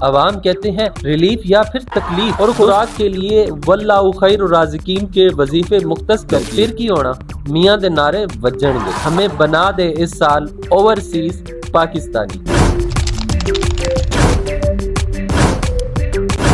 عوام کہتے ہیں ریلیف یا پھر تکلیف، اور خوراک کے لیے واللہ خیر الرازقین کے وظیفے مختص کر پھر کی ہونا میاں دے نعرے وجن گے ہمیں بنا دے اس سال اوورسیز پاکستانی۔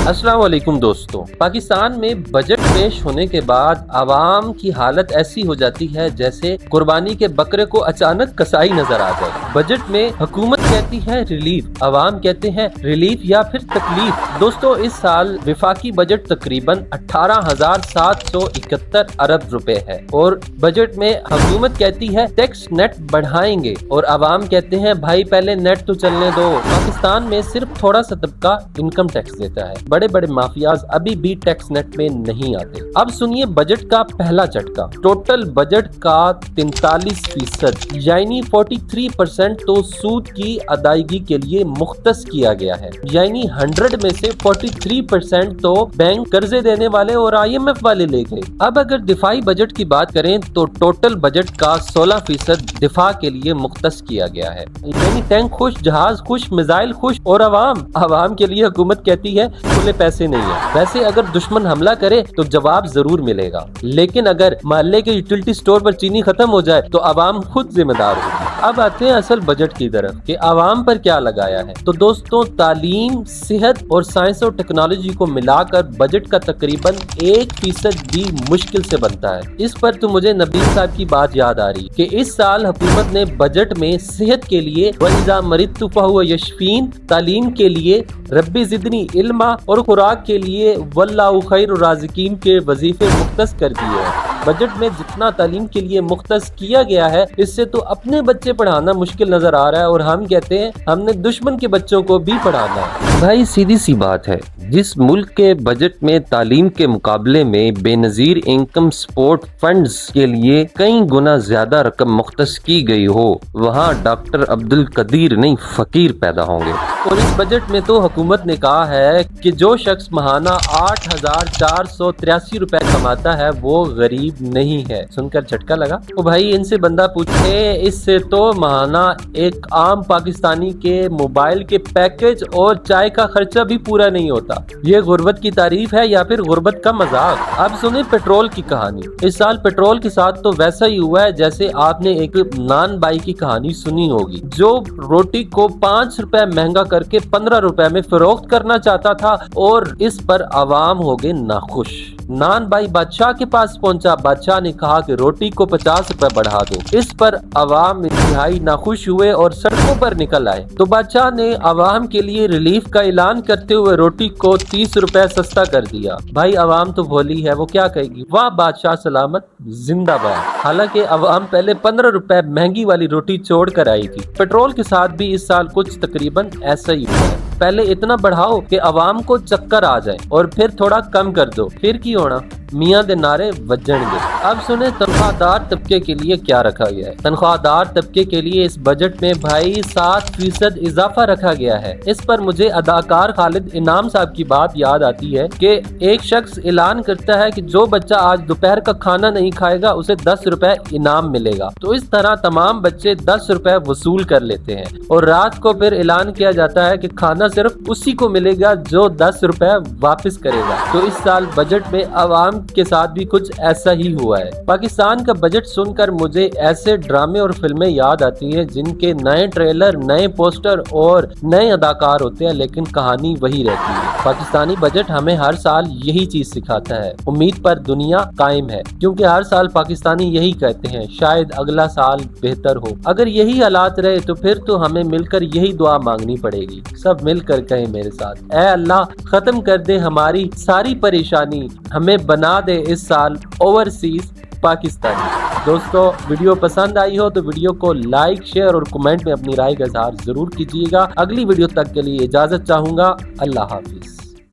السلام علیکم دوستو، پاکستان میں بجٹ پیش ہونے کے بعد عوام کی حالت ایسی ہو جاتی ہے جیسے قربانی کے بکرے کو اچانک کسائی نظر آ جائے۔ بجٹ میں حکومت کہتی ہے ریلیف، عوام کہتے ہیں ریلیف یا پھر تکلیف۔ دوستو اس سال وفاقی بجٹ تقریباً 18,771 ارب روپے ہے، اور بجٹ میں حکومت کہتی ہے ٹیکس نیٹ بڑھائیں گے، اور عوام کہتے ہیں بھائی پہلے نیٹ تو چلنے دو۔ پاکستان میں صرف تھوڑا سا طبقہ انکم ٹیکس دیتا ہے، بڑے بڑے مافیاز ابھی بھی ٹیکس نیٹ میں نہیں آتے۔ اب سنیے بجٹ کا پہلا جھٹکا۔ ٹوٹل بجٹ کا 43% یعنی 43% تو سود کی ادائیگی کے لیے مختص کیا گیا ہے، یعنی 100 میں سے 43% تو بینک قرضے دینے والے اور IMF والے لے گئے۔ اب اگر دفاعی بجٹ کی بات کریں تو ٹوٹل بجٹ کا 16% دفاع کے لیے مختص کیا گیا ہے، یعنی ٹینک خوش، جہاز خوش، میزائل خوش، اور عوام کے لیے حکومت کہتی ہے کھلے پیسے نہیں ہیں۔ ویسے اگر دشمن حملہ کرے تو جواب ضرور ملے گا، لیکن اگر محلے کے یوٹیلٹی سٹور پر چینی ختم ہو جائے تو عوام خود ذمہ دار ہوگی۔ اب آتے ہیں اصل بجٹ کی طرف کہ عوام پر کیا لگایا ہے۔ تو دوستوں تعلیم، صحت اور سائنس اور ٹیکنالوجی کو ملا کر بجٹ کا تقریباً 1% بھی مشکل سے بنتا ہے۔ اس پر تو مجھے نبیل صاحب کی بات یاد آ رہی کہ اس سال حکومت نے بجٹ میں صحت کے لیے وَإِذَا مَرِضْتُ فَهُوَ يَشْفِينِ، تعلیم کے لیے ربی زدنی علما، اور خوراک کے لیے واللہ خیر الرازقین کے وظیفے مختص کر دیے ہیں۔ بجٹ میں جتنا تعلیم کے لیے مختص کیا گیا ہے اس سے تو اپنے بچے پڑھانا مشکل نظر آ رہا ہے، اور ہم کہتے ہیں ہم نے دشمن کے بچوں کو بھی پڑھانا ہے۔ بھائی سیدھی سی بات ہے، جس ملک کے بجٹ میں تعلیم کے مقابلے میں بے نظیر انکم سپورٹ فنڈز کے لیے کئی گنا زیادہ رقم مختص کی گئی ہو، وہاں ڈاکٹر عبدالقدیر نہیں فقیر پیدا ہوں گے۔ اور اس بجٹ میں تو حکومت نے کہا ہے کہ جو شخص ماہانہ 8,483 روپے کماتا ہے وہ غریب نہیں ہے۔ سن کر جھٹکا لگا؟ تو بھائی ان سے بندہ پوچھے، اس سے تو ماہانہ ایک عام پاکستانی کے موبائل کے پیکج اور چائے کا خرچہ بھی پورا نہیں ہوتا۔ یہ غربت کی تعریف ہے یا پھر غربت کا مذاق؟ اب سنیں پیٹرول کی کہانی۔ اس سال پیٹرول کے ساتھ تو ویسا ہی ہوا ہے جیسے آپ نے ایک نان بائی کی کہانی سنی ہوگی، جو روٹی کو 5 روپے مہنگا کر کے 15 روپے میں فروخت کرنا چاہتا تھا، اور اس پر عوام ہو گئے ناخوش۔ نان بائی بادشاہ کے پاس پہنچا، بادشاہ نے کہا کہ روٹی کو 50 روپے بڑھا دو۔ اس پر عوام انتہائی ناخوش ہوئے اور سڑکوں پر نکل آئے، تو بادشاہ نے عوام کے لیے ریلیف کا اعلان کرتے ہوئے روٹی کو 30 روپے سستا کر دیا۔ بھائی عوام تو بھولی ہے، وہ کیا کہے گی؟ واہ بادشاہ سلامت، زندہ باد۔ حالانکہ عوام پہلے 15 روپے مہنگی والی روٹی چھوڑ کر آئی تھی۔ پیٹرول کے ساتھ بھی اس سال کچھ تقریباً ایسا ہی ہوا ہے۔ پہلے اتنا بڑھاؤ کہ عوام کو چکر آ جائے، اور پھر تھوڑا کم کر دو، پھر کی ہونا میاں دے نعرے وجن گے۔ اب سنیں تنخواہ دار طبقے کے لیے کیا رکھا گیا ہے۔ تنخواہ دار طبقے کے لیے اس بجٹ میں بھائی 7% اضافہ رکھا گیا ہے۔ اس پر مجھے اداکار خالد انعام صاحب کی بات یاد آتی ہے کہ ایک شخص اعلان کرتا ہے کہ جو بچہ آج دوپہر کا کھانا نہیں کھائے گا اسے 10 روپے انعام ملے گا، تو اس طرح تمام بچے 10 روپے وصول کر لیتے ہیں، اور رات کو پھر اعلان کیا جاتا ہے کہ کھانا صرف اسی کو ملے گا جو 10 روپے واپس کرے گا۔ تو اس سال بجٹ میں عوام کے ساتھ بھی کچھ ایسا ہی ہوا ہے۔ پاکستان کا بجٹ سن کر مجھے ایسے ڈرامے اور فلمیں یاد آتی ہیں جن کے نئے ٹریلر، نئے پوسٹر اور نئے اداکار ہوتے ہیں، لیکن کہانی وہی رہتی ہے۔ پاکستانی بجٹ ہمیں ہر سال یہی چیز سکھاتا ہے، امید پر دنیا قائم ہے، کیونکہ ہر سال پاکستانی یہی کہتے ہیں شاید اگلا سال بہتر ہو۔ اگر یہی حالات رہے تو پھر تو ہمیں مل کر یہی دعا مانگنی پڑے گی۔ سب مل کر کہیں میرے ساتھ، اے اللہ ختم کر دے ہماری ساری پریشانی، ہمیں بنا دے اس سال اوورسیز پاکستانی۔ دوستو ویڈیو پسند آئی ہو تو ویڈیو کو لائک، شیئر اور کمنٹ میں اپنی رائے کا اظہار ضرور کیجیے گا۔ اگلی ویڈیو تک کے لیے اجازت چاہوں گا، اللہ حافظ۔